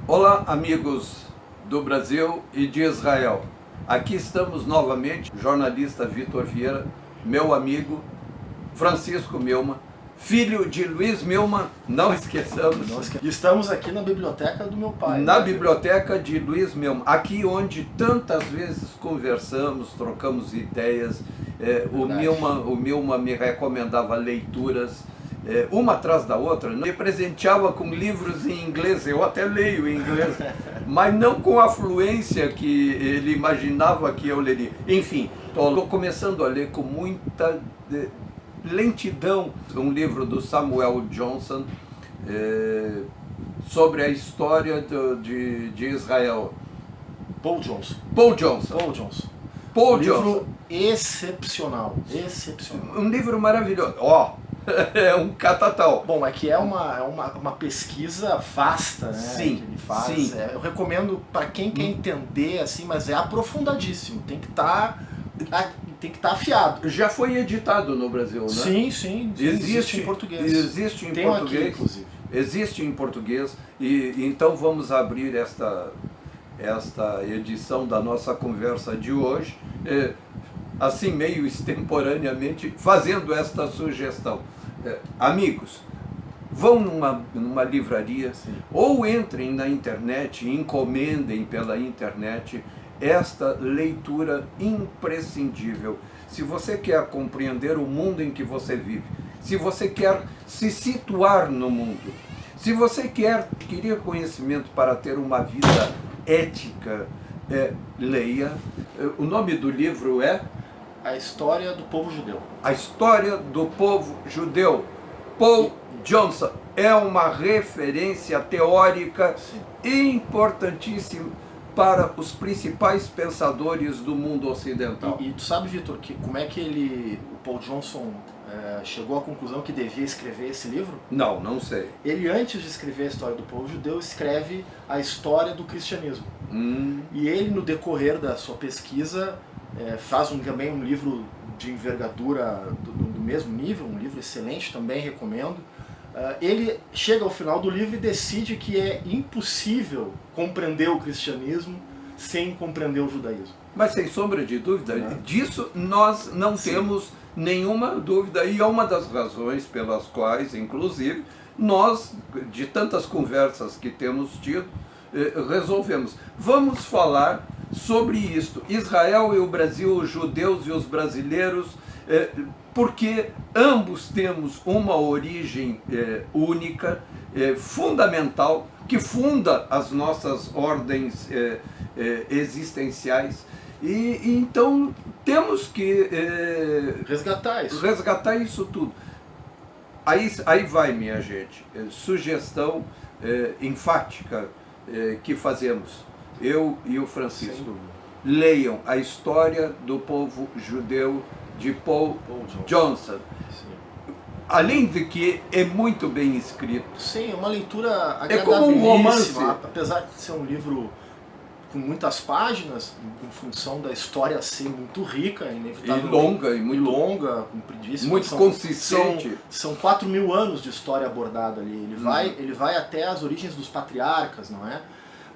Olá, amigos do Brasil e de Israel. Aqui estamos novamente, jornalista Vitor Vieira, meu amigo Francisco Milman, filho de Luiz Milman, não esqueçamos. Estamos aqui na biblioteca do meu pai. Na biblioteca de Luiz Milman, aqui onde tantas vezes conversamos, trocamos ideias. O Milman me recomendava leituras, uma atrás da outra, me presenteava com livros em inglês, eu até leio em inglês, mas não com a fluência que ele imaginava que eu leria. Enfim, estou começando a ler com muita lentidão um livro do Samuel Johnson sobre a história de Israel. Paul Johnson. Paul Johnson. Paul Johnson. Paul livro Johnson. Excepcional. Excepcional. Um livro maravilhoso. É um catatal. Bom, é que é uma pesquisa vasta, né? Sim, que ele faz. sim. Eu recomendo para quem quer entender, assim, mas é aprofundadíssimo. Tem que estar afiado. Já foi editado no Brasil, né? Sim. Existe em português. Existe em Tem português. Aqui, inclusive. Existe em português. E então vamos abrir esta edição da nossa conversa de hoje, assim meio extemporaneamente, fazendo esta sugestão. Amigos, vão numa livraria, Sim. Ou entrem na internet, encomendem pela internet esta leitura imprescindível. Se você quer compreender o mundo em que você vive, se você quer se situar no mundo, se você quer adquirir conhecimento para ter uma vida ética, leia. O nome do livro é A História do Povo Judeu. A História do Povo Judeu. Paul Johnson é uma referência teórica importantíssima para os principais pensadores do mundo ocidental. E tu sabe, Vitor, como é que o Paul Johnson chegou à conclusão que devia escrever esse livro? Não sei. Ele, antes de escrever a história do povo judeu, escreve a história do cristianismo. E ele, no decorrer da sua pesquisa, faz também um livro de envergadura do mesmo nível, um livro excelente, também recomendo. Ele chega ao final do livro e decide que é impossível compreender o cristianismo sem compreender o judaísmo. Mas sem sombra de dúvida, disso nós não temos nenhuma dúvida, e é uma das razões pelas quais, inclusive, nós, de tantas conversas que temos tido, resolvemos. Vamos falar sobre isto, Israel e o Brasil, os judeus e os brasileiros, porque ambos temos uma origem única, fundamental, que funda as nossas ordens existenciais. E então temos que resgatar isso tudo. Aí vai, minha gente, sugestão enfática que fazemos, eu e o Francisco. Leiam A História do Povo Judeu, de Paul Johnson. Além de que é muito bem escrito. Sim, é uma leitura agradabilíssima. É como um romance. Apesar de ser um livro com muitas páginas, em função da história ser muito rica, inevitável. E longa, e muito longa, compridíssima. Muito consistente. São 4.000 anos de história abordada ali. Ele vai até as origens dos patriarcas, não é?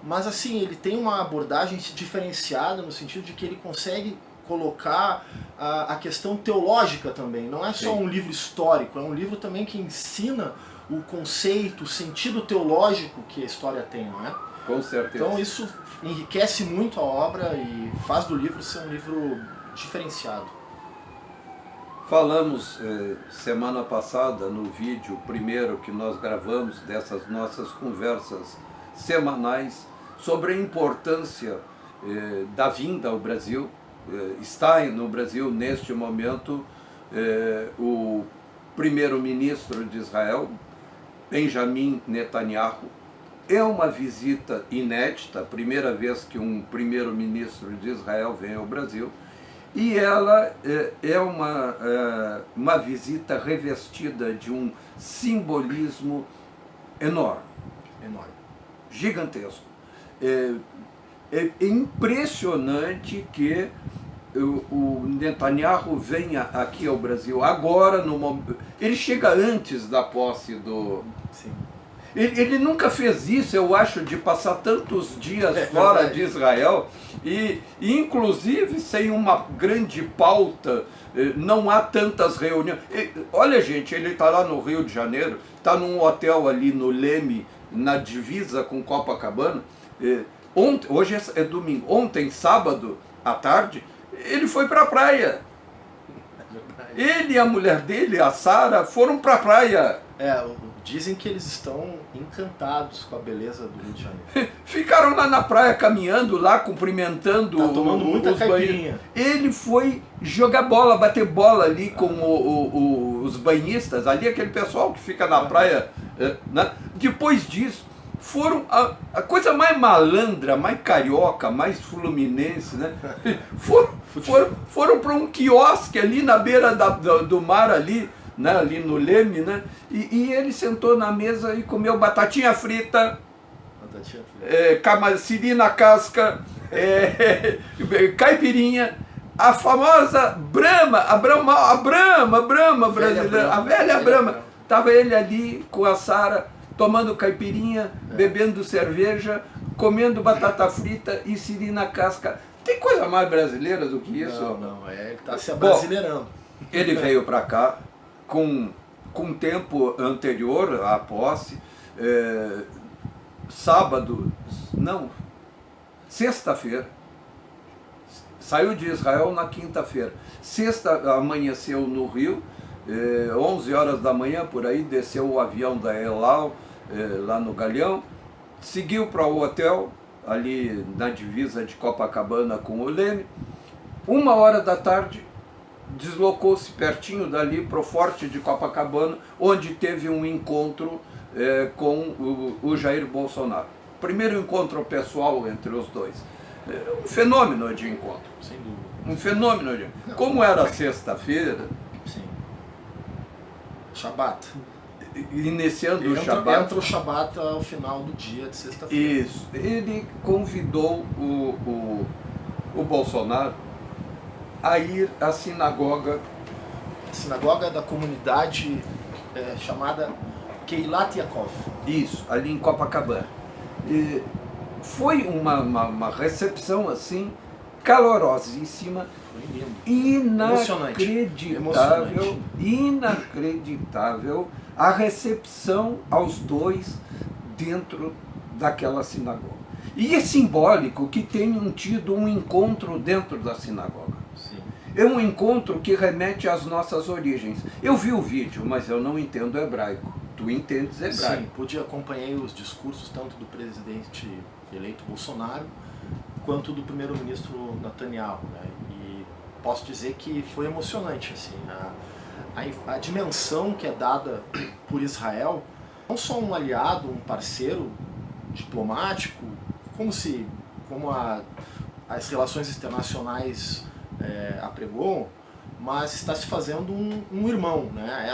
Mas assim, ele tem uma abordagem diferenciada no sentido de que ele consegue colocar a questão teológica também. Não é só um livro histórico, é um livro também que ensina o conceito, o sentido teológico que a história tem, não é? Com certeza. Então isso enriquece muito a obra e faz do livro ser um livro diferenciado. Falamos semana passada no vídeo primeiro que nós gravamos dessas nossas conversas semanais sobre a importância da vinda ao Brasil. Está no Brasil neste momento o primeiro-ministro de Israel, Benjamin Netanyahu. É uma visita inédita, a primeira vez que um primeiro-ministro de Israel vem ao Brasil, e ela é uma visita revestida de um simbolismo enorme, gigantesco. É impressionante que o Netanyahu venha aqui ao Brasil agora, ele chega antes da posse do... Sim. Ele nunca fez isso, eu acho, de passar tantos dias fora de Israel e inclusive sem uma grande pauta, não há tantas reuniões. Olha, gente, ele está lá no Rio de Janeiro, está num hotel ali no Leme, na divisa com Copacabana. Hoje é domingo, ontem, sábado à tarde, ele foi para a praia. Ele e a mulher dele, a Sara, foram para a praia. Dizem que eles estão encantados com a beleza do Rio de Janeiro. Ficaram lá na praia caminhando, lá cumprimentando tomando muita caipirinha. Ele foi jogar bola, bater bola ali com os banhistas, ali aquele pessoal que fica na praia. Né? Depois disso, foram a coisa mais malandra, mais carioca, mais fluminense, né? Foram para um quiosque ali na beira do mar ali, né? Ali no Leme, né? E ele sentou na mesa e comeu batatinha frita, siri na casca, caipirinha, a famosa Brahma, a Brahma brasileira, a velha Brahma. Estava ele ali com a Sara, tomando caipirinha, bebendo cerveja, comendo batata frita e siri na casca. Tem coisa mais brasileira do que isso? Não, ele está se abrasileirando. Ele veio para cá com tempo anterior à posse, sexta-feira. Saiu de Israel na quinta-feira. Sexta amanheceu no Rio, 11 horas da manhã, por aí, desceu o avião da El Al, lá no Galeão, seguiu para o hotel, ali na divisa de Copacabana com o Leme. 1h da tarde, deslocou-se pertinho dali para o Forte de Copacabana, onde teve um encontro com o Jair Bolsonaro. Primeiro encontro pessoal entre os dois. Um fenômeno de encontro. Sem dúvida. Um fenômeno de encontro. Como era sexta-feira... Sim. Shabat. Iniciando o Shabat. Entra o Shabat ao final do dia de sexta-feira. Isso. Ele convidou o Bolsonaro a ir à sinagoga. A sinagoga da comunidade chamada Keilat Yaakov. Isso, ali em Copacabana. Foi uma recepção assim calorosíssima, inacreditável a recepção aos dois dentro daquela sinagoga. E é simbólico que tenham tido um encontro dentro da sinagoga. Sim. É um encontro que remete às nossas origens. Eu vi o vídeo, mas eu não entendo hebraico. Tu entendes hebraico? Sim, acompanhei os discursos tanto do presidente eleito Bolsonaro quanto do primeiro-ministro Netanyahu, né? E posso dizer que foi emocionante, assim, a dimensão que é dada por Israel, não só um aliado, um parceiro diplomático, como as relações internacionais apregoam, mas está se fazendo um irmão, né?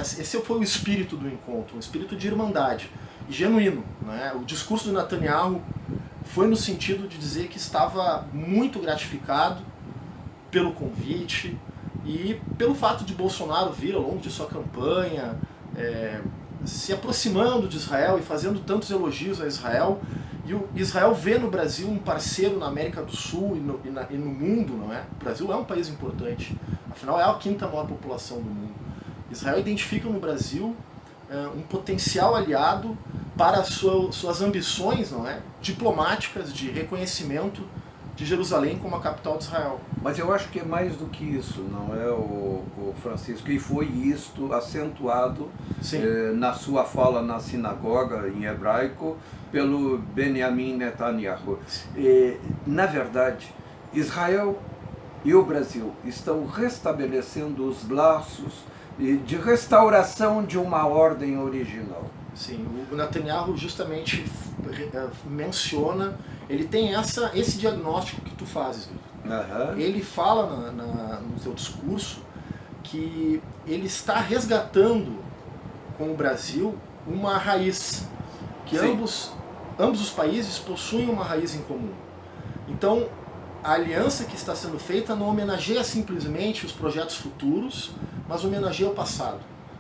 Esse foi o espírito do encontro, um espírito de irmandade, genuíno, né? O discurso do Netanyahu foi no sentido de dizer que estava muito gratificado pelo convite e pelo fato de Bolsonaro vir ao longo de sua campanha, se aproximando de Israel e fazendo tantos elogios a Israel. E o Israel vê no Brasil um parceiro na América do Sul e no mundo, não é? O Brasil é um país importante, afinal é a 5ª maior população do mundo. Israel identifica no Brasil um potencial aliado para suas ambições, não é? Diplomáticas de reconhecimento de Jerusalém como a capital de Israel. Mas eu acho que é mais do que isso, não é, o Francisco? E foi isto acentuado na sua fala na sinagoga em hebraico pelo Benjamin Netanyahu. Na verdade, Israel e o Brasil estão restabelecendo os laços de restauração de uma ordem original. Sim, o Netanyahu justamente menciona, ele tem esse diagnóstico que tu fazes, Vitor. Ele fala no seu discurso que ele está resgatando com o Brasil uma raiz, que ambos os países possuem uma raiz em comum. Então, a aliança que está sendo feita não homenageia simplesmente os projetos futuros, mas homenageia o passado.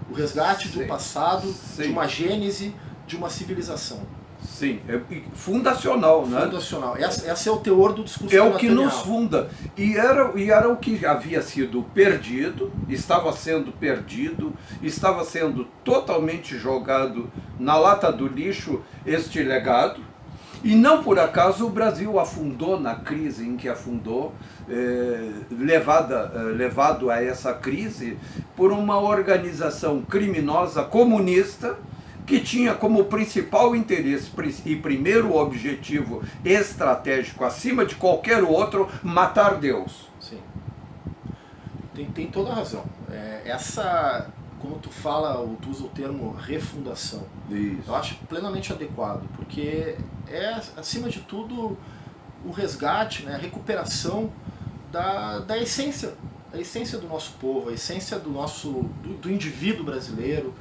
O resgate do passado, de uma gênese de uma civilização. Sim, é fundacional, né? Fundacional. Esse é o teor do discurso É do o que Netanyahu. nos funda. E era o que havia sido perdido, estava sendo perdido, estava sendo totalmente jogado na lata do lixo este legado. E não por acaso o Brasil afundou na crise em que afundou, levado a essa crise por uma organização criminosa comunista que tinha como principal interesse e primeiro objetivo estratégico, acima de qualquer outro, matar Deus. Sim. Tem toda a razão. Como tu fala, tu usa o termo refundação. Isso. Eu acho plenamente adequado, porque é, acima de tudo, o resgate, né, a recuperação da essência. A essência do nosso povo, a essência do indivíduo brasileiro.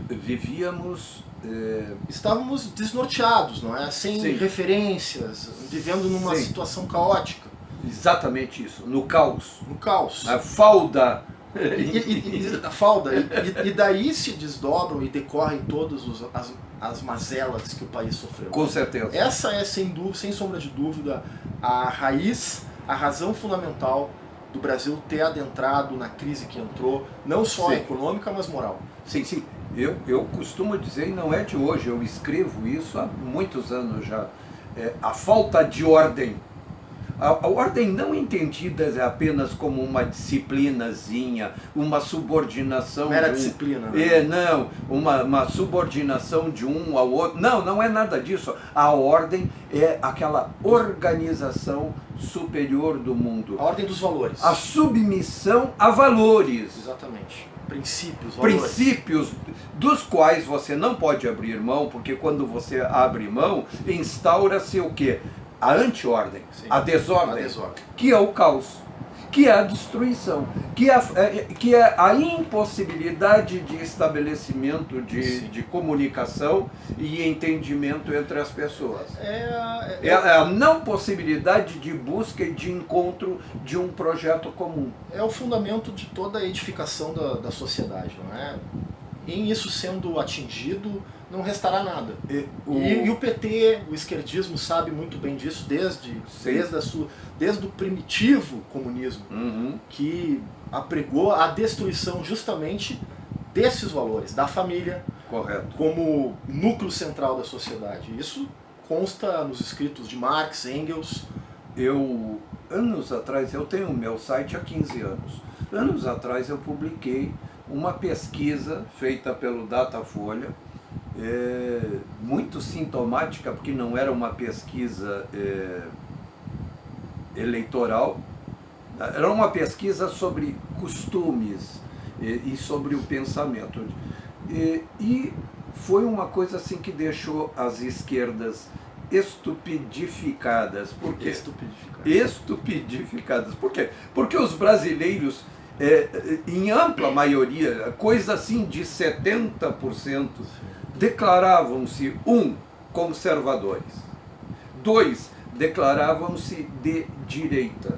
Vivíamos... Estávamos desnorteados, não é? Sem Sim. referências, vivendo numa Sim. situação caótica. Exatamente isso, no caos. No caos. A falda. A falda. E daí se desdobram e decorrem todas as mazelas que o país sofreu. Com certeza. Essa é, sem sombra de dúvida, a raiz, a razão fundamental do Brasil ter adentrado na crise que entrou, não só Sim. econômica, mas moral. Sim, sim. Eu costumo dizer, e não é de hoje, eu escrevo isso há muitos anos já, a falta de ordem. A ordem não entendida apenas como uma disciplinazinha, uma subordinação Mera de um... disciplina, né? Não, uma subordinação de um ao outro. Não é nada disso. A ordem é aquela organização superior do mundo. A ordem dos valores. A submissão a valores. Exatamente. Princípios, valores. Princípios dos quais você não pode abrir mão, porque quando você abre mão, instaura-se o quê? A anti-ordem, a desordem, que é o caos, que é a destruição, que é a impossibilidade de estabelecimento de comunicação e entendimento entre as pessoas. É a não possibilidade de busca e de encontro de um projeto comum. É o fundamento de toda a edificação da sociedade, não é? Em isso sendo atingido, não restará nada. E o PT, o esquerdismo, sabe muito bem disso desde o primitivo comunismo, que apregou a destruição justamente desses valores, da família, correto, como núcleo central da sociedade. Isso consta nos escritos de Marx, Engels. Anos atrás, eu tenho o meu site há 15 anos. Anos atrás eu publiquei uma pesquisa feita pelo Datafolha, muito sintomática, porque não era uma pesquisa eleitoral, era uma pesquisa sobre costumes e sobre o pensamento. E foi uma coisa assim que deixou as esquerdas estupidificadas. Por quê? Estupidificadas. Por quê? Porque os brasileiros, em ampla maioria, coisa assim de 70%, declaravam-se, conservadores, 2, declaravam-se de direita,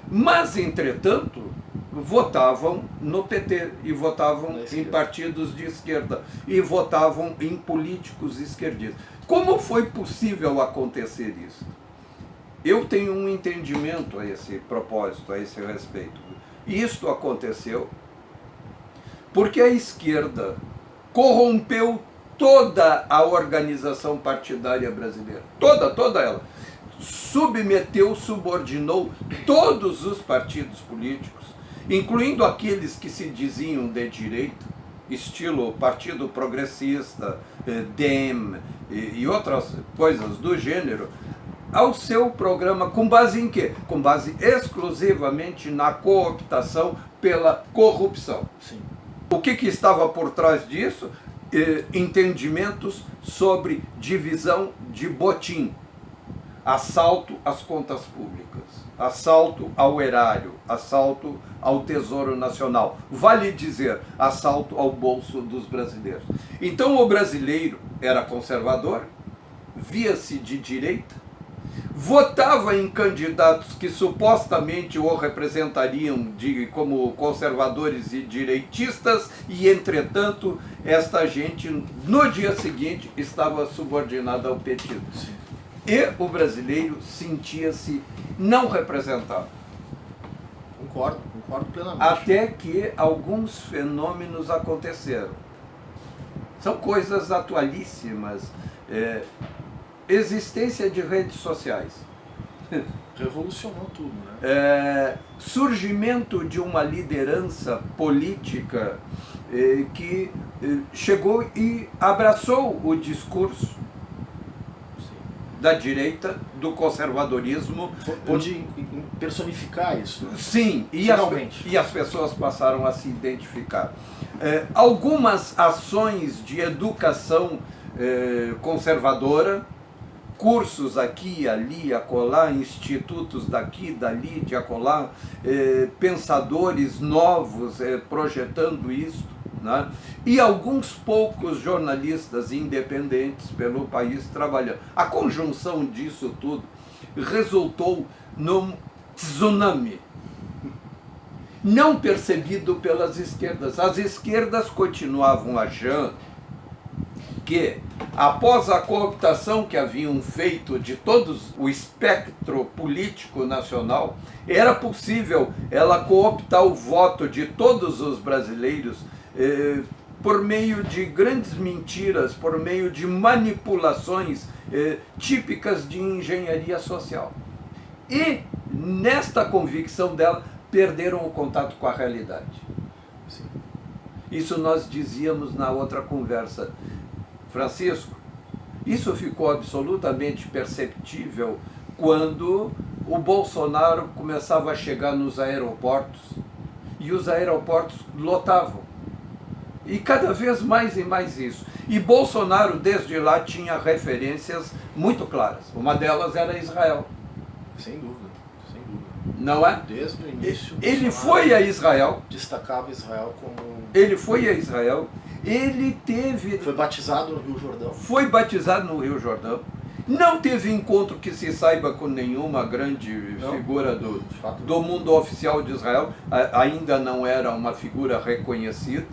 mas, entretanto, votavam no PT e votavam em partidos de esquerda e votavam em políticos esquerdistas. Como foi possível acontecer isso? Eu tenho um entendimento a esse propósito, a esse respeito. Isto aconteceu porque a esquerda corrompeu toda a organização partidária brasileira, toda ela, subordinou todos os partidos políticos, incluindo aqueles que se diziam de direita, estilo Partido Progressista, DEM e outras coisas do gênero, ao seu programa, com base em quê? Com base exclusivamente na cooptação pela corrupção. Sim. O que estava por trás disso? Entendimentos sobre divisão de botim, assalto às contas públicas, assalto ao erário, assalto ao Tesouro Nacional, vale dizer, assalto ao bolso dos brasileiros. Então o brasileiro era conservador, via-se de direita, votava em candidatos que supostamente o representariam como conservadores e direitistas, e entretanto esta gente no dia seguinte estava subordinada ao petismo. Sim. E o brasileiro sentia-se não representado. Concordo plenamente. Até que alguns fenômenos aconteceram. São coisas atualíssimas. Existência de redes sociais. Revolucionou tudo, né? Surgimento de uma liderança política que chegou e abraçou o discurso da direita, do conservadorismo. Pôde personificar isso. Sim, e as pessoas passaram a se identificar. Algumas ações de educação conservadora, cursos aqui, ali, acolá, institutos daqui, dali, de acolá, pensadores novos projetando isso, né? E alguns poucos jornalistas independentes pelo país trabalhando. A conjunção disso tudo resultou num tsunami não percebido pelas esquerdas. As esquerdas continuavam achando que, após a cooptação que haviam feito de todo o espectro político nacional, era possível ela cooptar o voto de todos os brasileiros por meio de grandes mentiras, por meio de manipulações típicas de engenharia social. E, nesta convicção dela, perderam o contato com a realidade. Sim. Isso nós dizíamos na outra conversa. Francisco, isso ficou absolutamente perceptível quando o Bolsonaro começava a chegar nos aeroportos e os aeroportos lotavam. E cada vez mais e mais isso. E Bolsonaro, desde lá, tinha referências muito claras. Uma delas era Israel. Sem dúvida. Não é? Desde o início. Ele foi a Israel. Destacava Israel como... Ele foi a Israel. Ele teve... Foi batizado no Rio Jordão. Foi batizado no Rio Jordão. Não teve encontro que se saiba com nenhuma grande figura do mundo oficial de Israel. Ainda não era uma figura reconhecida.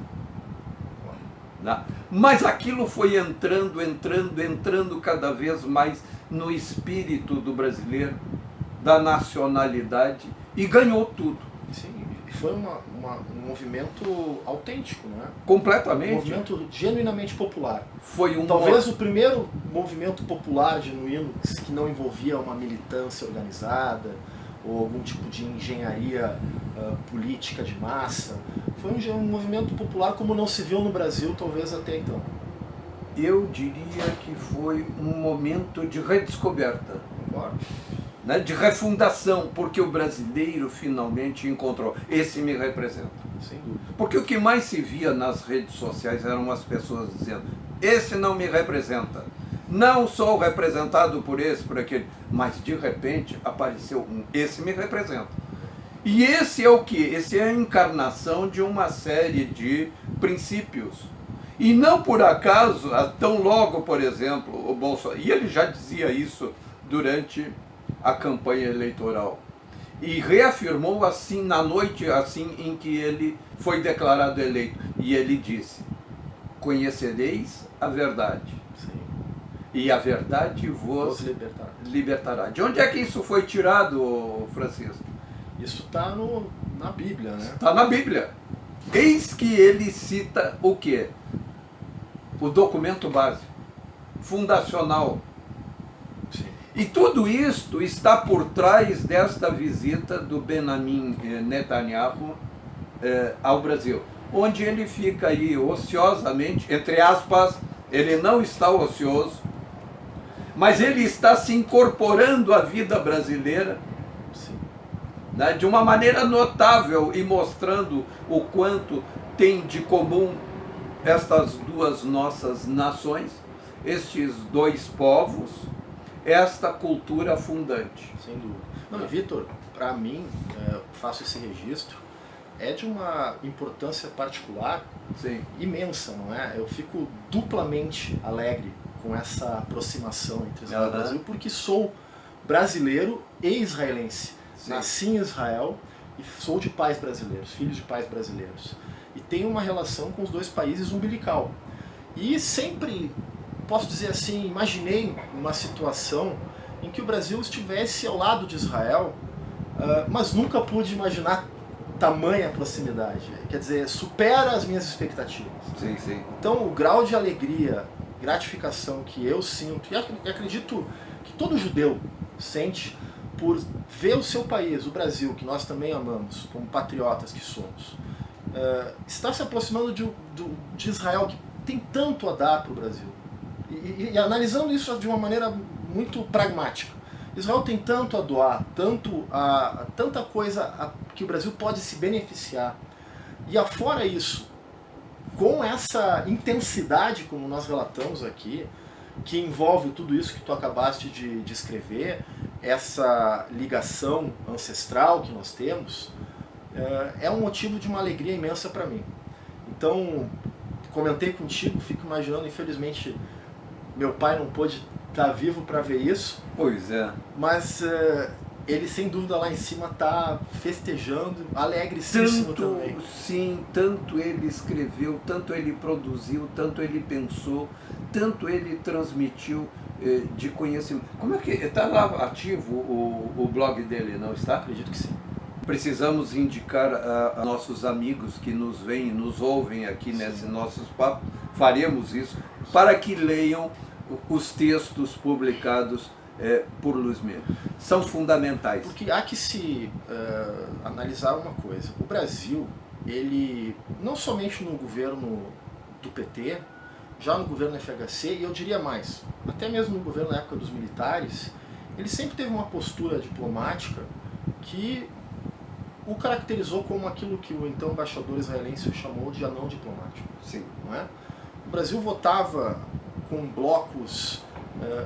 Né? Mas aquilo foi entrando cada vez mais no espírito do brasileiro, da nacionalidade, e ganhou tudo. Sim, foi um movimento autêntico, não é? Completamente. Um movimento genuinamente popular. Talvez o primeiro movimento popular genuíno que não envolvia uma militância organizada ou algum tipo de engenharia política de massa. Foi um movimento popular como não se viu no Brasil, talvez até então. Eu diria que foi um momento de redescoberta. Concordo. Né, de refundação, porque o brasileiro finalmente encontrou, esse me representa. Sem dúvida. Porque o que mais se via nas redes sociais eram as pessoas dizendo, esse não me representa, não sou representado por esse, por aquele, mas de repente apareceu esse me representa. E esse é o que? Esse é a encarnação de uma série de princípios. E não por acaso, tão logo, por exemplo, o Bolsonaro, e ele já dizia isso durante a campanha eleitoral, e reafirmou assim na noite assim em que ele foi declarado eleito, e ele disse, conhecereis a verdade. Sim. E a verdade vos libertará. De onde é que isso foi tirado, Francisco? Isso está na Bíblia, né? Está na Bíblia. Eis que ele cita o quê? O documento básico, fundacional. Sim. E tudo isto está por trás desta visita do Benjamin Netanyahu ao Brasil, onde ele fica aí ociosamente, entre aspas, ele não está ocioso, mas ele está se incorporando à vida brasileira, né, de uma maneira notável, e mostrando o quanto tem de comum estas duas nossas nações, estes dois povos, esta cultura fundante. Sem dúvida. Não, e Vitor, para mim, faço esse registro, é de uma importância particular. Sim. Imensa, não é? Eu fico duplamente alegre com essa aproximação entre Israel e Brasil, porque sou brasileiro e israelense. Sim. Nasci em Israel e sou de pais brasileiros, filhos de pais brasileiros. E tenho uma relação com os dois países umbilical. E sempre, posso dizer assim, imaginei uma situação em que o Brasil estivesse ao lado de Israel, mas nunca pude imaginar tamanha proximidade. Quer dizer, supera as minhas expectativas. Sim, sim. Então, o grau de alegria, gratificação que eu sinto, e acredito que todo judeu sente por ver o seu país, o Brasil, que nós também amamos, como patriotas que somos, está se aproximando de Israel, que tem tanto a dar para o Brasil. E analisando isso de uma maneira muito pragmática. Israel tem tanto a doar, tanta coisa que o Brasil pode se beneficiar. E afora isso, com essa intensidade, como nós relatamos aqui, que envolve tudo isso que tu acabaste de descrever, essa ligação ancestral que nós temos, é um motivo de uma alegria imensa para mim. Então, comentei contigo, fico imaginando, infelizmente, meu pai não pôde estar vivo para ver isso. Pois é. Mas ele, sem dúvida, lá em cima está festejando, alegrecíssimo também. Sim, tanto ele escreveu, tanto ele produziu, tanto ele pensou, tanto ele transmitiu de conhecimento. Como é que está lá ativo o blog dele, não está? Acredito que sim. Precisamos indicar a nossos amigos que nos veem, nos ouvem aqui nesses nossos papos, faremos isso, para que leiam os textos publicados por Luiz Meira. São fundamentais. Porque há que se analisar uma coisa. O Brasil, ele, não somente no governo do PT, já no governo FHC, e eu diria mais, até mesmo no governo na época dos militares, ele sempre teve uma postura diplomática que o caracterizou como aquilo que o então embaixador israelense chamou de anão diplomático. Sim. Não é? O Brasil votava com blocos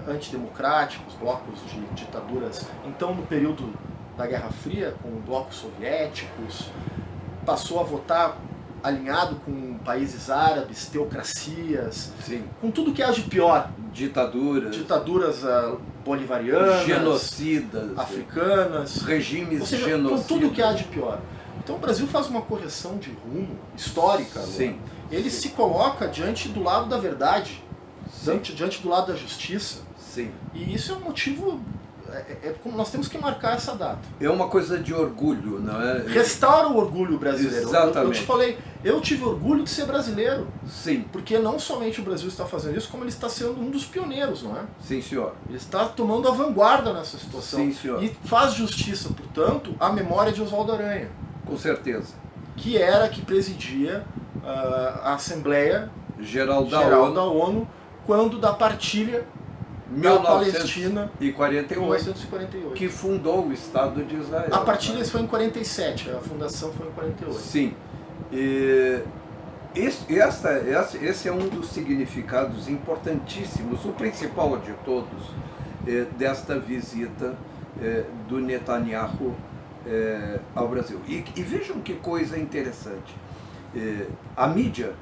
antidemocráticos, blocos de ditaduras, então no período da Guerra Fria, com blocos soviéticos, passou a votar alinhado com países árabes, teocracias, sim, com tudo que há de pior. Ditaduras bolivarianas, genocidas, africanas, regimes ou seja, genocidas. com tudo que há de pior. Então o Brasil faz uma correção de rumo histórica. Sim. Ele se coloca diante do lado da verdade, diante do lado da justiça. Sim. E isso é um motivo, como nós temos que marcar essa data. É uma coisa de orgulho, não é? Restaura o orgulho brasileiro. Exatamente. Eu te falei, eu tive orgulho de ser brasileiro. Sim. Porque não somente o Brasil está fazendo isso, como ele está sendo um dos pioneiros, não é? Sim, senhor. Ele está tomando a vanguarda nessa situação. Sim, senhor. E faz justiça, portanto, à memória de Oswaldo Aranha. Com certeza. Que presidia a Assembleia Geral da ONU quando da partilha da Palestina em 1948. Que fundou o Estado de Israel. A partilha foi em 47, a fundação foi em 48. Sim. Esse é um dos significados importantíssimos, o principal de todos, desta visita do Netanyahu ao Brasil. E vejam que coisa interessante. A mídia,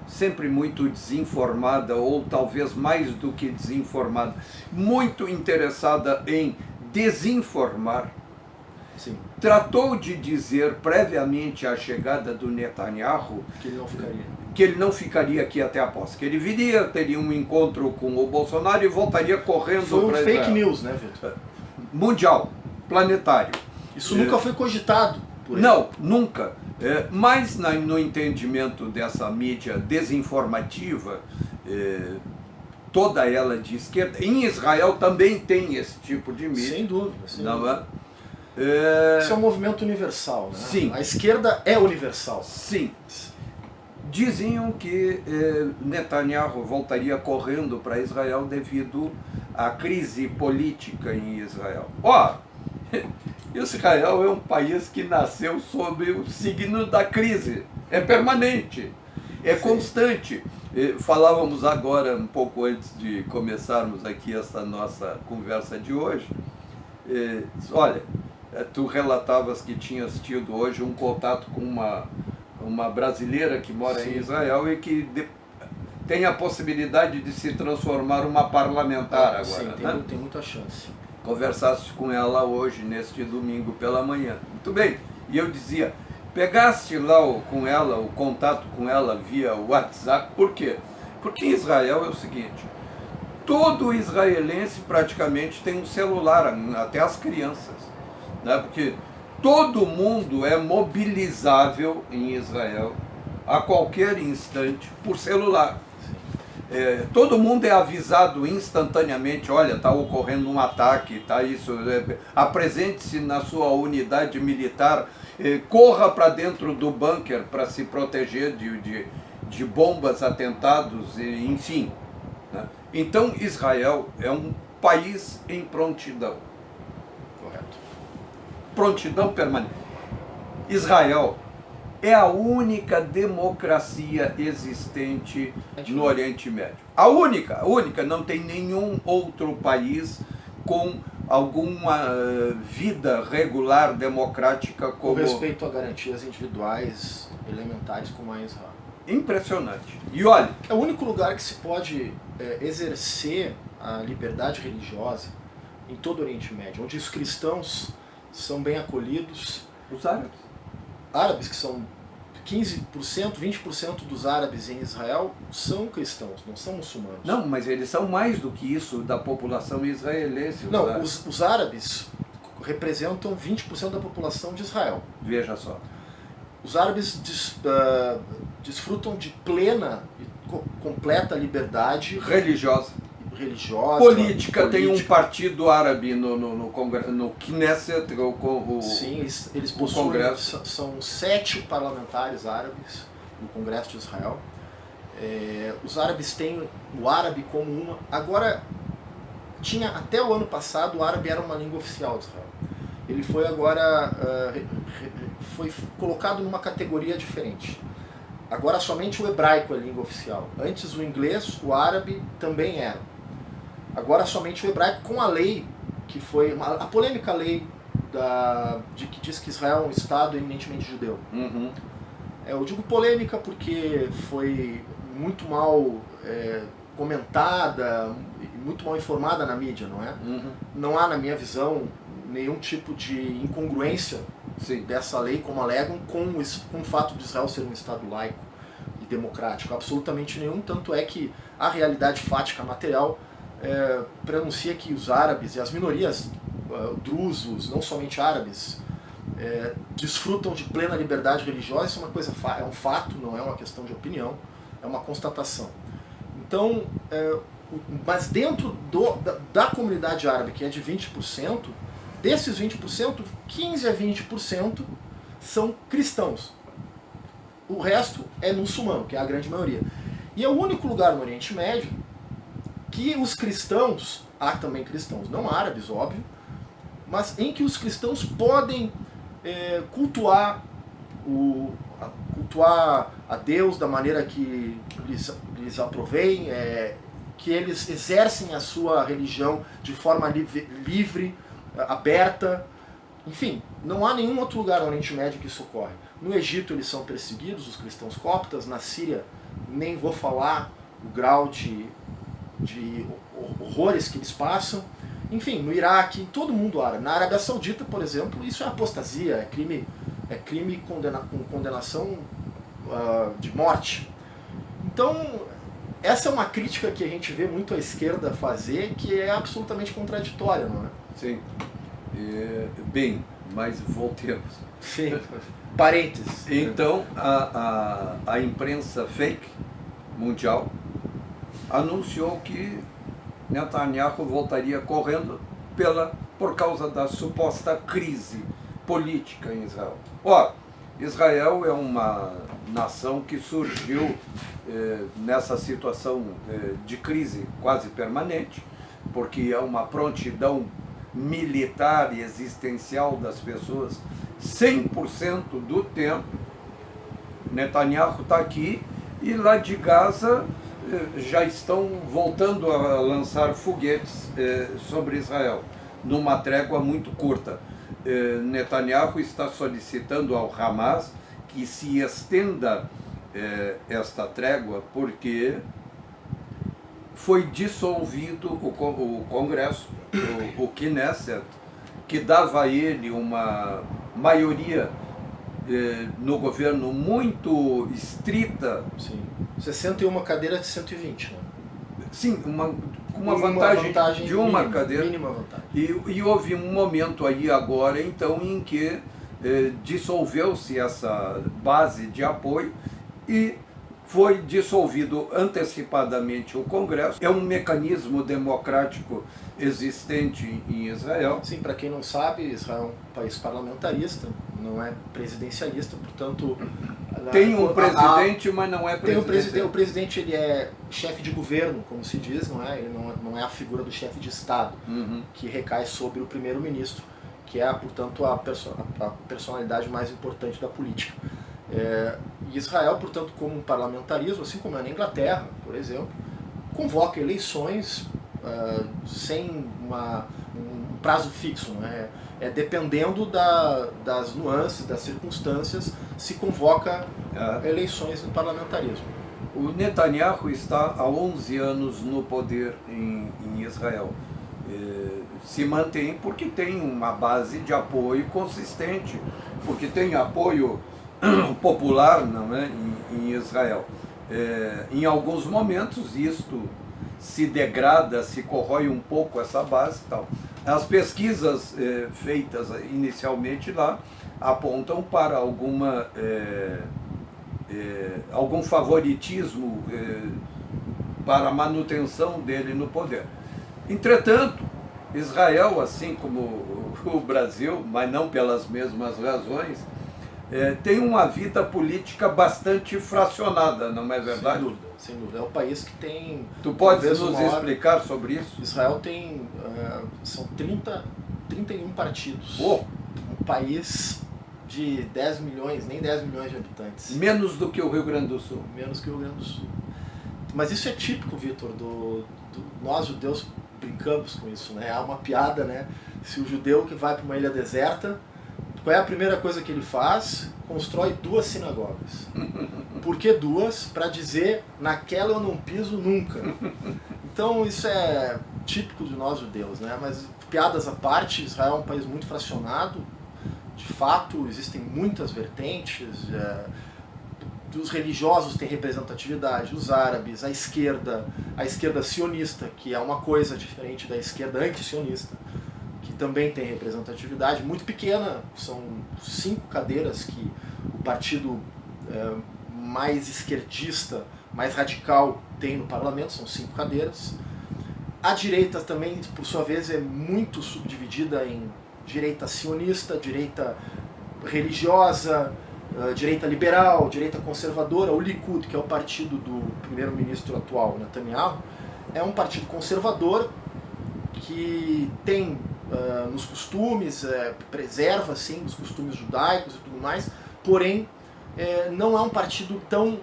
sempre muito desinformada, ou talvez mais do que desinformada, muito interessada em desinformar, sim, tratou de dizer previamente à chegada do Netanyahu que ele não ficaria aqui até a posse, que ele viria, teria um encontro com o Bolsonaro e voltaria correndo para Israel. Foi fake news, né, Vitor? Mundial, planetário. Isso nunca foi cogitado por ele. Não, nunca. Mas no entendimento dessa mídia desinformativa, toda ela de esquerda, em Israel também tem esse tipo de mídia. Sem dúvida. Não é? Isso é um movimento universal, né? Sim. A esquerda é universal. Sim. Diziam que Netanyahu voltaria correndo para Israel devido à crise política em Israel. Israel é um país que nasceu sob o signo da crise. É permanente, é constante. Falávamos agora, um pouco antes de começarmos aqui essa nossa conversa de hoje. Olha, tu relatavas que tinhas tido hoje um contato com uma brasileira que mora Sim. em Israel e que tem a possibilidade de se transformar uma parlamentar agora. Sim, né? tem muita chance. conversaste com ela hoje, neste domingo pela manhã. Muito bem. E eu dizia, pegaste lá com ela, o contato com ela via WhatsApp, por quê? Porque em Israel é o seguinte, todo israelense praticamente tem um celular, até as crianças, né? Porque todo mundo é mobilizável em Israel a qualquer instante por celular. Todo mundo é avisado instantaneamente, olha, está ocorrendo um ataque, tá isso, apresente-se na sua unidade militar, corra para dentro do bunker para se proteger de bombas, atentados, enfim. Né? Então Israel é um país em prontidão. Correto. Prontidão permanente. Israel é a única democracia existente no Oriente Médio. A única, não tem nenhum outro país com alguma vida regular democrática como... Com respeito a garantias individuais elementares como a Israel. Impressionante. E olha... É o único lugar que se pode exercer a liberdade religiosa em todo o Oriente Médio, onde os cristãos são bem acolhidos. Os árabes. Árabes, que são 15%, 20% dos árabes em Israel são cristãos, não são muçulmanos. Não, mas eles são mais do que isso da população israelense. Não, os árabes representam 20% da população de Israel. Veja só. Os árabes desfrutam de plena e completa liberdade religiosa. Política. Tem um partido árabe no Knesset, Sim, eles possuem, Congresso. São 7 parlamentares árabes no Congresso de Israel. Os árabes têm o árabe como uma... Agora, até o ano passado, o árabe era uma língua oficial de Israel. Ele foi agora foi colocado numa categoria diferente. Agora somente o hebraico é língua oficial. Antes o inglês, o árabe também era. Agora somente o hebraico, com a lei, que foi a polêmica lei que diz que Israel é um Estado eminentemente judeu. Uhum. Eu digo polêmica porque foi muito mal comentada, muito mal informada na mídia, não é? Uhum. Não há, na minha visão, nenhum tipo de incongruência dessa lei, como alegam, com o fato de Israel ser um Estado laico e democrático. Absolutamente nenhum, tanto é que a realidade fática material pronuncia que os árabes e as minorias drusos, não somente árabes, desfrutam de plena liberdade religiosa. Isso é uma coisa, é um fato, não é uma questão de opinião, é uma constatação. Então, mas dentro da comunidade árabe, que é de 20%, desses 20%, 15 a 20% são cristãos. O resto é muçulmano, que é a grande maioria. E é o único lugar no Oriente Médio que os cristãos, há também cristãos não árabes, óbvio, mas em que os cristãos podem cultuar a Deus da maneira que lhes aprovém, que eles exercem a sua religião de forma livre, aberta. Enfim, não há nenhum outro lugar no Oriente Médio que isso ocorre. No Egito eles são perseguidos, os cristãos coptas. Na Síria, nem vou falar o grau de horrores que eles passam. Enfim, no Iraque, todo mundo árabe. Na Arábia Saudita, por exemplo, isso é apostasia, é crime com condenação de morte. Então, essa é uma crítica que a gente vê muito a esquerda fazer, que é absolutamente contraditória, não é? Sim. Bem, mas voltemos. Sim, parênteses. Então, a imprensa fake mundial anunciou que Netanyahu voltaria correndo por causa da suposta crise política em Israel. Ora, Israel é uma nação que surgiu nessa situação de crise quase permanente, porque é uma prontidão militar e existencial das pessoas 100% do tempo. Netanyahu está aqui e lá de Gaza já estão voltando a lançar foguetes sobre Israel, numa trégua muito curta. Netanyahu está solicitando ao Hamas que se estenda esta trégua, porque foi dissolvido o Congresso o Knesset, que dava a ele uma maioria no governo muito estrita. Sim. 61 cadeiras de 120, né? Sim, uma vantagem de uma cadeira. Mínima vantagem. E houve um momento aí agora, então, em que dissolveu-se essa base de apoio e foi dissolvido antecipadamente o Congresso. É um mecanismo democrático existente em Israel. Sim, para quem não sabe, Israel é um país parlamentarista, não é presidencialista, portanto... Tem um presidente, mas não é presidente. O presidente ele é chefe de governo, como se diz, não é? Ele não é a figura do chefe de Estado, que recai sobre o primeiro-ministro, que é, portanto, a personalidade mais importante da política. E Israel, portanto, como um parlamentarismo, assim como é na Inglaterra, por exemplo, convoca eleições sem um prazo fixo, né? Dependendo das nuances, das circunstâncias, se convoca eleições no parlamentarismo. O Netanyahu está há 11 anos no poder em Israel. Se mantém porque tem uma base de apoio consistente, porque tem apoio popular, não é, em Israel. Em alguns momentos isto se degrada, se corrói um pouco essa base e tal. As pesquisas feitas inicialmente lá apontam para algum favoritismo para a manutenção dele no poder. Entretanto, Israel, assim como o Brasil, mas não pelas mesmas razões, tem uma vida política bastante fracionada, não é verdade? Sem dúvida, sem dúvida. É um país que tem... Tu podes nos explicar sobre isso? Israel tem... são 31 partidos. Oh. Um país de 10 milhões, nem 10 milhões de habitantes. Menos do que o Rio Grande do Sul. Menos que o Rio Grande do Sul. Mas isso é típico, Vitor, nós judeus brincamos com isso, né? Há uma piada, né? Se o judeu que vai para uma ilha deserta, qual é a primeira coisa que ele faz? Constrói 2 sinagogas. Por que 2? Para dizer, naquela eu não piso nunca. Então isso é típico de nós judeus, né? Mas piadas à parte, Israel é um país muito fracionado. De fato, existem muitas vertentes. Os religiosos têm representatividade, os árabes, a esquerda sionista, que é uma coisa diferente da esquerda anti-sionista, que também tem representatividade muito pequena, são 5 cadeiras que o partido mais esquerdista, mais radical tem no parlamento, são 5 cadeiras. A direita também, por sua vez, é muito subdividida em direita sionista, direita religiosa, direita liberal, direita conservadora. O Likud, que é o partido do primeiro-ministro atual, Netanyahu, é um partido conservador que tem nos costumes, preserva sim os costumes judaicos e tudo mais, porém não é um partido tão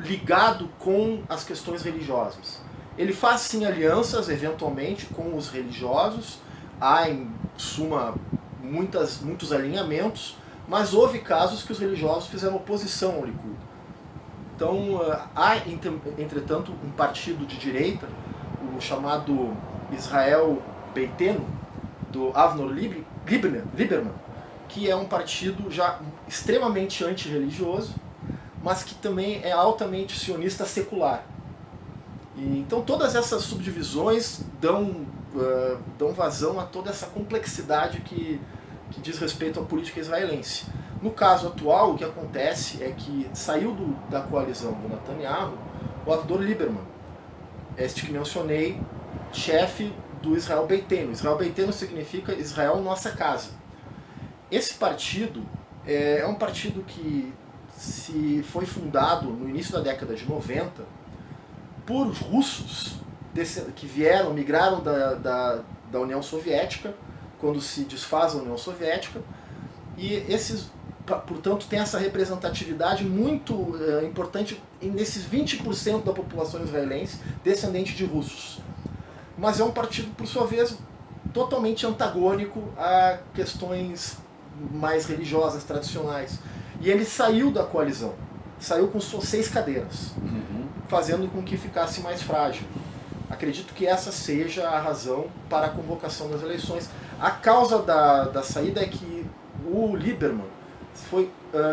ligado com as questões religiosas. Ele faz sim alianças, eventualmente, com os religiosos, há em suma muitos alinhamentos, mas houve casos que os religiosos fizeram oposição ao Likud. Então há, entretanto, um partido de direita, o chamado Israel Beitenu, do Avnor Lieberman, que é um partido já extremamente antirreligioso, mas que também é altamente sionista secular. E, então todas essas subdivisões dão vazão a toda essa complexidade que diz respeito à política israelense. No caso atual, o que acontece é que saiu da coalizão do Netanyahu o Avnor Lieberman, este que mencionei, chefe do Israel Beitenu. Israel Beitenu significa Israel Nossa Casa. Esse partido é um partido que foi fundado no início da década de 90 por russos que migraram da União Soviética, quando se desfaz a União Soviética, e esses, portanto, têm essa representatividade muito importante nesses 20% da população israelense descendente de russos. Mas é um partido, por sua vez, totalmente antagônico a questões mais religiosas, tradicionais. E ele saiu da coalizão, saiu com suas 6 cadeiras, fazendo com que ficasse mais frágil. Acredito que essa seja a razão para a convocação das eleições. A causa da saída é que o Lieberman foi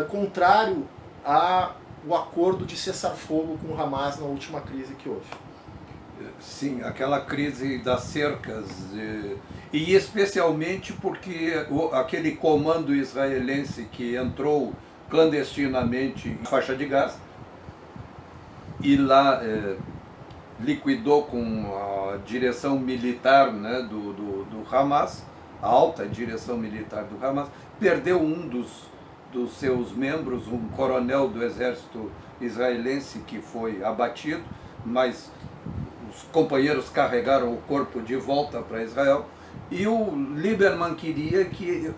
contrário ao acordo de cessar-fogo com o Hamas na última crise que houve. Sim, aquela crise das cercas, e especialmente porque aquele comando israelense que entrou clandestinamente em faixa de Gaza e lá liquidou com a direção militar, né, do Hamas, a alta direção militar do Hamas, perdeu um dos seus membros, um coronel do exército israelense que foi abatido, mas os companheiros carregaram o corpo de volta para Israel, e o Lieberman queria que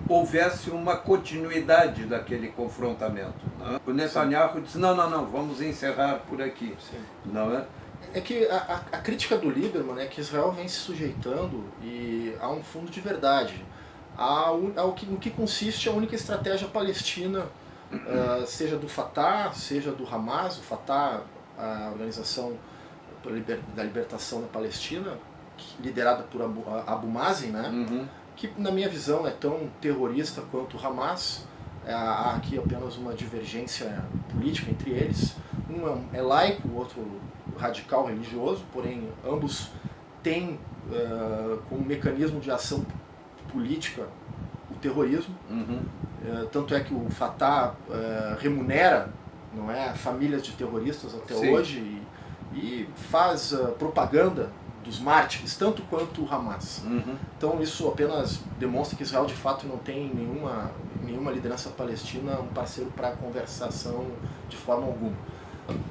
houvesse uma continuidade daquele confrontamento, né? O Netanyahu disse, não, vamos encerrar por aqui. Sim. Não é? É que a crítica do Lieberman é que Israel vem se sujeitando a um fundo de verdade, no que consiste a única estratégia palestina, seja do Fatah, seja do Hamas. O Fatah, a organização da libertação da Palestina, liderada por Abu Mazen, né? Uhum. Que na minha visão é tão terrorista quanto o Hamas. Há aqui apenas uma divergência política entre eles. Um é laico, o outro radical religioso, porém ambos têm como mecanismo de ação política o terrorismo. Uhum. Tanto é que o Fatah remunera, não é, famílias de terroristas até Sim. hoje e faz propaganda dos mártires, tanto quanto o Hamas. Uhum. Então isso apenas demonstra que Israel de fato não tem nenhuma liderança palestina, um parceiro para conversação de forma alguma.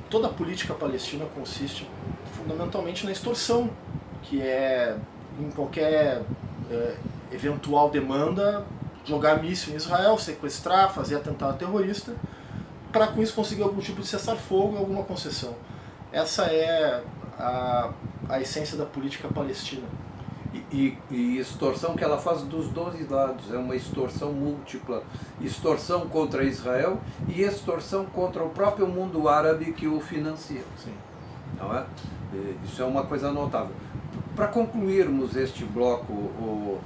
Toda a política palestina consiste fundamentalmente na extorsão, que é em qualquer eventual demanda jogar míssil em Israel, sequestrar, fazer atentado terrorista, para com isso conseguir algum tipo de cessar-fogo e alguma concessão. Essa é a essência da política palestina. E extorsão que ela faz dos dois lados, é uma extorsão múltipla, extorsão contra Israel e extorsão contra o próprio mundo árabe que o financia. Sim. Não é? Isso é uma coisa notável. Para concluirmos este bloco, o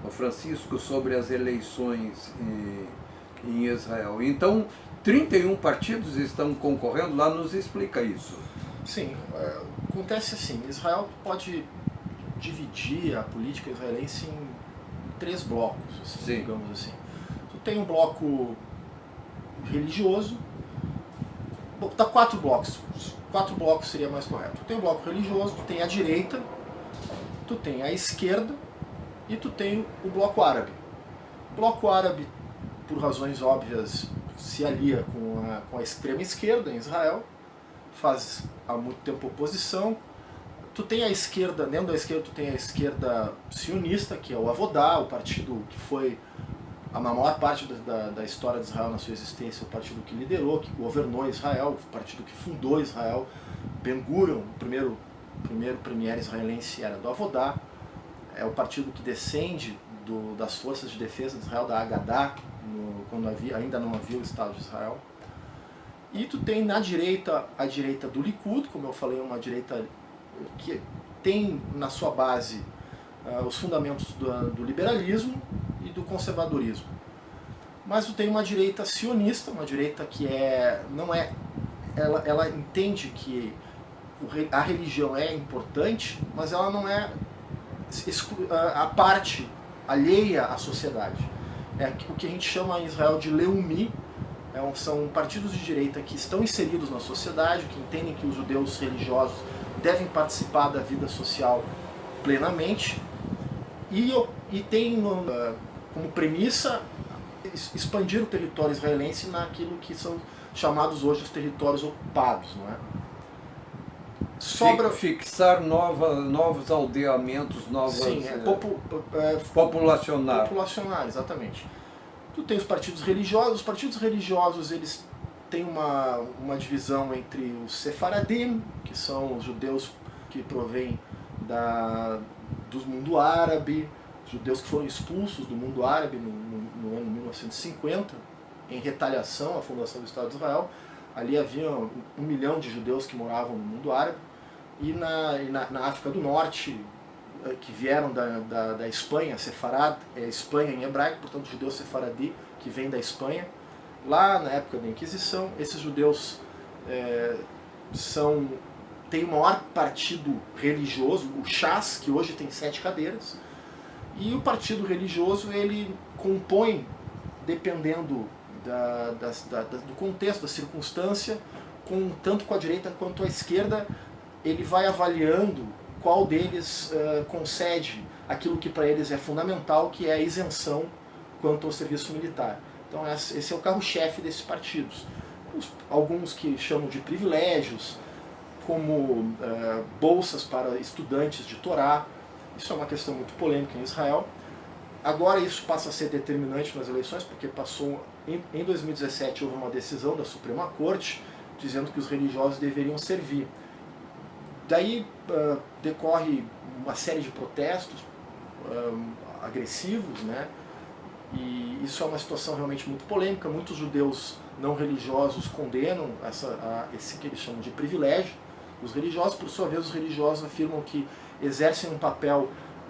Francisco, sobre as eleições em Israel, então 31 partidos estão concorrendo lá, nos explica isso. Sim, acontece assim, Israel pode dividir a política israelense em 3 blocos, assim, digamos assim. Tu tem um bloco religioso, tá 4 blocos, 4 blocos seria mais correto. Tu tem o bloco religioso, tu tem a direita, tu tem a esquerda e tu tem o bloco árabe. O bloco árabe, por razões óbvias, se alia com a extrema esquerda em Israel, faz há muito tempo oposição. Tu tem a esquerda, dentro da esquerda tu tem a esquerda sionista, que é o Avodá, o partido que foi a maior parte da história de Israel na sua existência, o partido que liderou, que governou Israel, o partido que fundou Israel. Ben-Gurion, o primeiro premier israelense, era do Avodá. É o partido que descende das forças de defesa de Israel, da Hagadá, quando ainda não havia o Estado de Israel. E tu tem na direita a direita do Likud, como eu falei, uma direita que tem na sua base os fundamentos do liberalismo e do conservadorismo. Mas tu tem uma direita sionista, uma direita que ela entende que a religião é importante, mas ela não é a parte alheia à sociedade. É o que a gente chama em Israel de leumi. São partidos de direita que estão inseridos na sociedade, que entendem que os judeus religiosos devem participar da vida social plenamente e tem como premissa expandir o território israelense naquilo que são chamados hoje os territórios ocupados, não é? Fixar novos aldeamentos, Sim, populacionar, exatamente. Tu tem os partidos religiosos eles têm uma divisão entre os sefaradim, que são os judeus que provêm do mundo árabe, judeus que foram expulsos do mundo árabe no ano 1950, em retaliação à fundação do Estado de Israel. Ali havia 1 milhão de judeus que moravam no mundo árabe. na África do Norte, que vieram da Espanha, Sefarad, é Espanha em hebraico, portanto judeu sefaradi, que vem da Espanha. Lá na época da Inquisição, esses judeus têm o maior partido religioso, o Chas, que hoje tem 7 cadeiras, e o partido religioso ele compõe, dependendo do contexto, da circunstância, tanto com a direita quanto a esquerda, ele vai avaliando qual deles concede aquilo que para eles é fundamental, que é a isenção quanto ao serviço militar. Então esse é o carro-chefe desses partidos. Alguns que chamam de privilégios, como bolsas para estudantes de Torá. Isso é uma questão muito polêmica em Israel. Agora isso passa a ser determinante nas eleições, porque em 2017 houve uma decisão da Suprema Corte dizendo que os religiosos deveriam servir. Daí decorre uma série de protestos agressivos, né? E isso é uma situação realmente muito polêmica. Muitos judeus não religiosos condenam esse que eles chamam de privilégio. Os religiosos, por sua vez, os religiosos afirmam que exercem um papel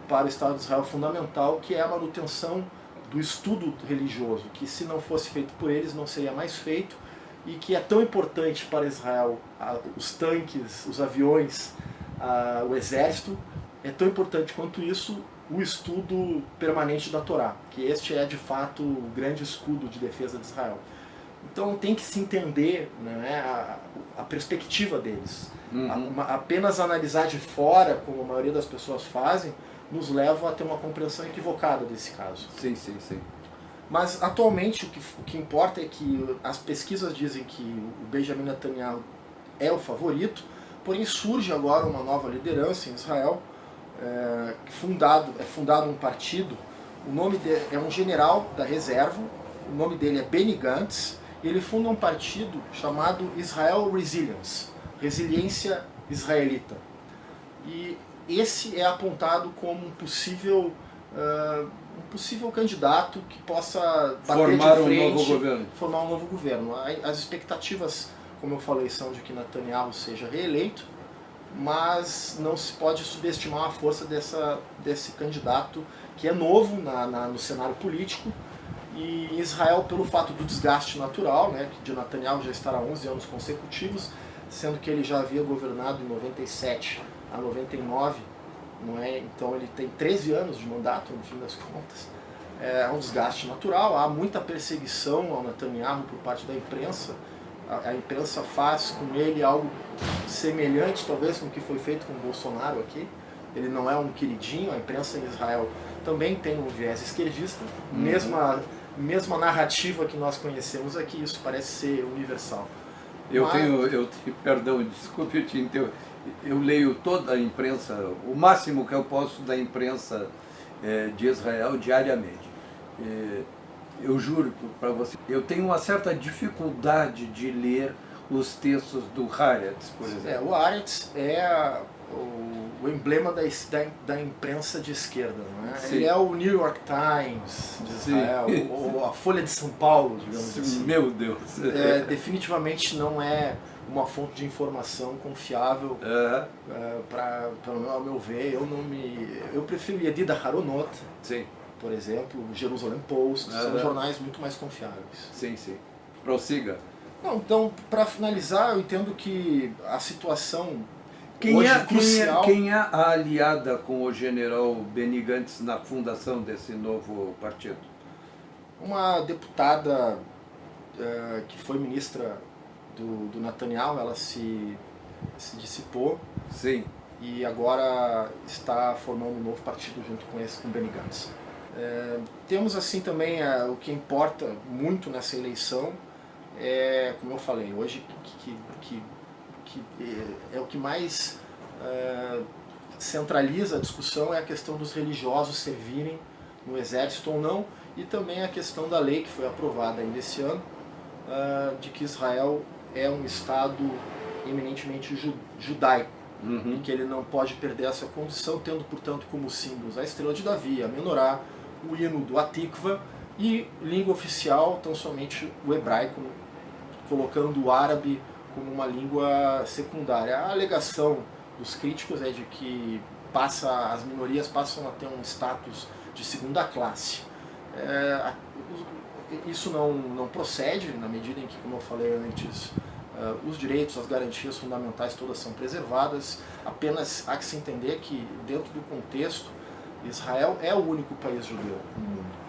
para o Estado de Israel fundamental, que é a manutenção do estudo religioso, que se não fosse feito por eles não seria mais feito, e que é tão importante para Israel os tanques, os aviões, o exército, é tão importante quanto isso o estudo permanente da Torá, que este é de fato o grande escudo de defesa de Israel. Então tem que se entender, né, a perspectiva deles. Apenas analisar de fora, como a maioria das pessoas fazem, nos leva a ter uma compreensão equivocada desse caso. Sim, sim, sim. Mas atualmente o que importa é que as pesquisas dizem que o Benjamin Netanyahu é o favorito, porém surge agora uma nova liderança em Israel, é fundado um partido, o nome dele é um general da reserva, o nome dele é Benny Gantz, e ele funda um partido chamado Israel Resilience, Resiliência Israelita. E esse é apontado como um possível candidato que possa bater de frente, formar um novo governo. As expectativas, como eu falei, são de que Netanyahu seja reeleito, mas não se pode subestimar a força desse candidato que é novo no cenário político. E Israel, pelo fato do desgaste natural, né, de Netanyahu já estar há 11 anos consecutivos, sendo que ele já havia governado em 97 a 99, não é? Então ele tem 13 anos de mandato, no fim das contas. É um desgaste natural, há muita perseguição ao Netanyahu por parte da imprensa. A imprensa faz com ele algo semelhante, talvez, com o que foi feito com o Bolsonaro aqui. Ele não é um queridinho, a imprensa em Israel também tem um viés esquerdista, mesma narrativa que nós conhecemos aqui, isso parece ser universal. Perdão, desculpe eu te interromper. Eu leio toda a imprensa, o máximo que eu posso da imprensa de Israel diariamente. Eu juro para você, eu tenho uma certa dificuldade de ler os textos do Haaretz, por exemplo. O Haaretz é o emblema da imprensa de esquerda, não é? Sim. Ele é o New York Times de Israel, ou a Folha de São Paulo, digamos assim. Meu Deus! Definitivamente não é uma fonte de informação confiável, ao meu ver. Eu prefiro Yedid Aharonot, sim, por exemplo, o Jerusalem Post, são jornais muito mais confiáveis. Sim, sim. Prossiga. Não, então, para finalizar, eu entendo que a situação Quem é a aliada com o general Benny Gantz na fundação desse novo partido? Uma deputada que foi ministra do Netanyahu, ela se dissipou. Sim. E agora está formando um novo partido junto com Benny Gantz. Temos assim também o que importa muito nessa eleição, como eu falei, hoje que é o que mais centraliza a discussão, é a questão dos religiosos servirem no exército ou não, e também a questão da lei que foi aprovada ainda esse ano, de que Israel é um Estado eminentemente judaico, e que ele não pode perder essa condição, tendo, portanto, como símbolos a estrela de Davi, a menorá, o hino do Atikva, e língua oficial, tão somente o hebraico, colocando o árabe como uma língua secundária. A alegação dos críticos é de que as minorias passam a ter um status de segunda classe. Isso não procede, na medida em que, como eu falei antes, os direitos, as garantias fundamentais todas são preservadas. Apenas há que se entender que, dentro do contexto, Israel é o único país judeu no mundo.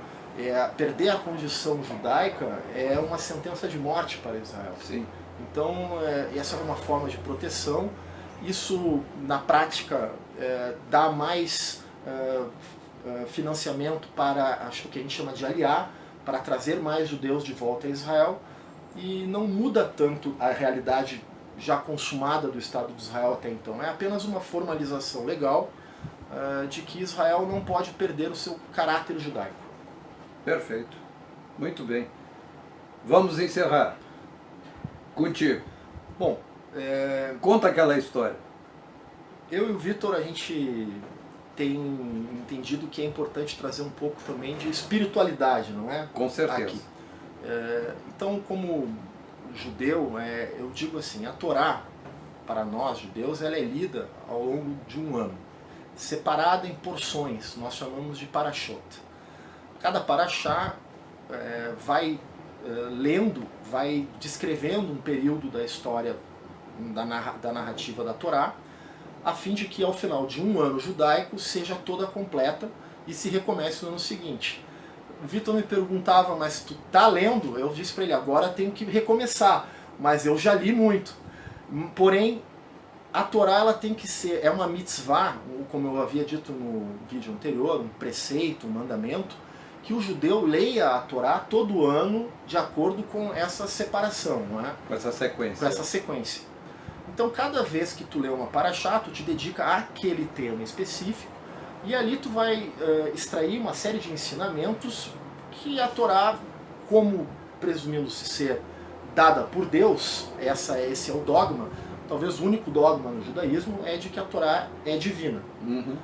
Perder a condição judaica é uma sentença de morte para Israel. Sim. Então, essa é uma forma de proteção. Isso, na prática, dá mais financiamento para, acho que a gente chama de aliar, para trazer mais judeus de volta a Israel, e não muda tanto a realidade já consumada do Estado de Israel até então. É apenas uma formalização legal de que Israel não pode perder o seu caráter judaico. Perfeito. Muito bem. Vamos encerrar. Contigo. Bom, conta aquela história. Eu e o Vitor, a gente tem entendido que é importante trazer um pouco também de espiritualidade, não é? Com certeza. Aqui. Então, como judeu, eu digo assim, a Torá, para nós judeus, ela é lida ao longo de um ano, separada em porções, nós chamamos de parashot. Cada parashá vai lendo, vai descrevendo um período da história da narrativa da Torá, a fim de que ao final de um ano judaico seja toda completa e se recomece no ano seguinte. O Vitor me perguntava, mas tu tá lendo? Eu disse para ele, agora tenho que recomeçar, mas eu já li muito. Porém, a Torá ela tem que ser, é uma mitzvah, como eu havia dito no vídeo anterior, um preceito, um mandamento, que o judeu leia a Torá todo ano de acordo com essa separação, não é? Com essa sequência. Com essa sequência. Então, cada vez que tu lê uma parashá, tu te dedica àquele tema específico, e ali tu vai extrair uma série de ensinamentos que a Torá, como presumindo-se ser dada por Deus, esse é o dogma, talvez o único dogma no judaísmo é de que a Torá é divina. Uhum.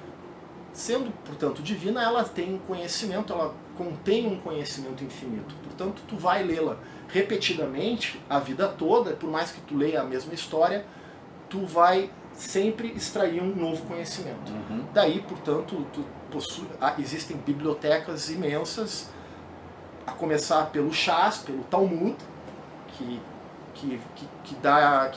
Sendo, portanto, divina, ela tem um conhecimento, ela contém um conhecimento infinito. Portanto, tu vai lê-la repetidamente a vida toda, por mais que tu leia a mesma história, tu vai sempre extrair um novo conhecimento. Uhum. Daí, portanto, existem bibliotecas imensas, a começar pelo Shas, pelo Talmud, que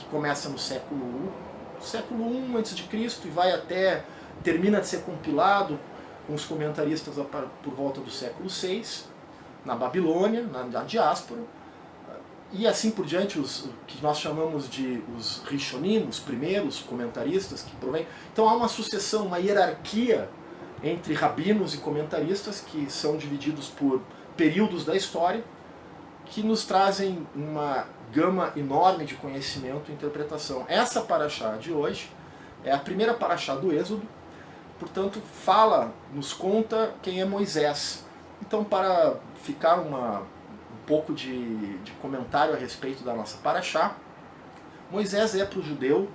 começa no século I a.C. e vai até, termina de ser compilado com os comentaristas por volta do século VI, na Babilônia, na diáspora, e assim por diante, os que nós chamamos de os Rishonim, os primeiros comentaristas que provêm. Então há uma sucessão, uma hierarquia entre rabinos e comentaristas que são divididos por períodos da história, que nos trazem uma gama enorme de conhecimento e interpretação. Essa parashá de hoje é a primeira parashá do Êxodo, portanto nos conta quem é Moisés. Então, para ficar um pouco de comentário a respeito da nossa parashá, Moisés é para o judeu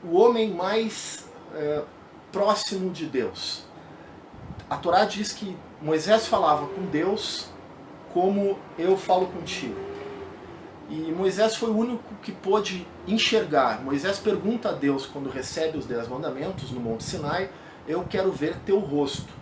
o homem mais próximo de Deus. A Torá diz que Moisés falava com Deus como eu falo contigo. E Moisés foi o único que pôde enxergar. Moisés pergunta a Deus quando recebe os 10 mandamentos no Monte Sinai, eu quero ver teu rosto.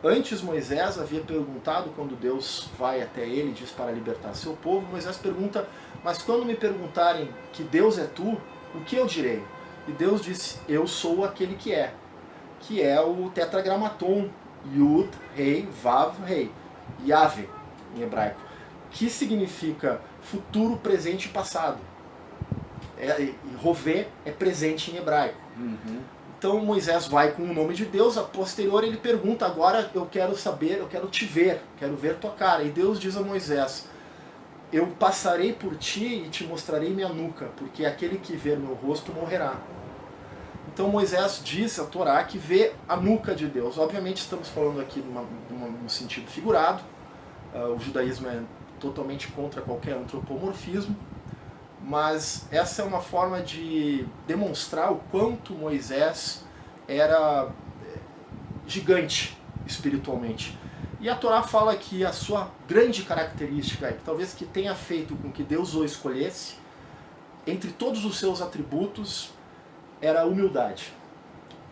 Antes Moisés havia perguntado, quando Deus vai até ele e diz para libertar seu povo, Moisés pergunta, mas quando me perguntarem que Deus é tu, o que eu direi? E Deus disse, eu sou aquele que é o tetragramaton, Yud, Rei, Vav, Rei, Yahvé, em hebraico, que significa futuro, presente e passado. E Rovê é presente em hebraico. Uhum. Então Moisés vai com o nome de Deus, a posterior ele pergunta, agora eu quero saber, eu quero te ver, quero ver tua cara. E Deus diz a Moisés, eu passarei por ti e te mostrarei minha nuca, porque aquele que ver meu rosto morrerá. Então Moisés diz a Torá que vê a nuca de Deus. Obviamente estamos falando aqui num sentido figurado, o judaísmo é totalmente contra qualquer antropomorfismo, mas essa é uma forma de demonstrar o quanto Moisés era gigante espiritualmente. E a Torá fala que a sua grande característica, talvez que tenha feito com que Deus o escolhesse, entre todos os seus atributos, era a humildade.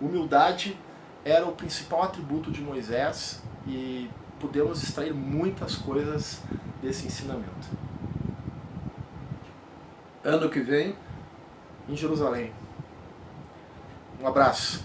Humildade era o principal atributo de Moisés e podemos extrair muitas coisas desse ensinamento. Ano que vem, em Jerusalém. Um abraço.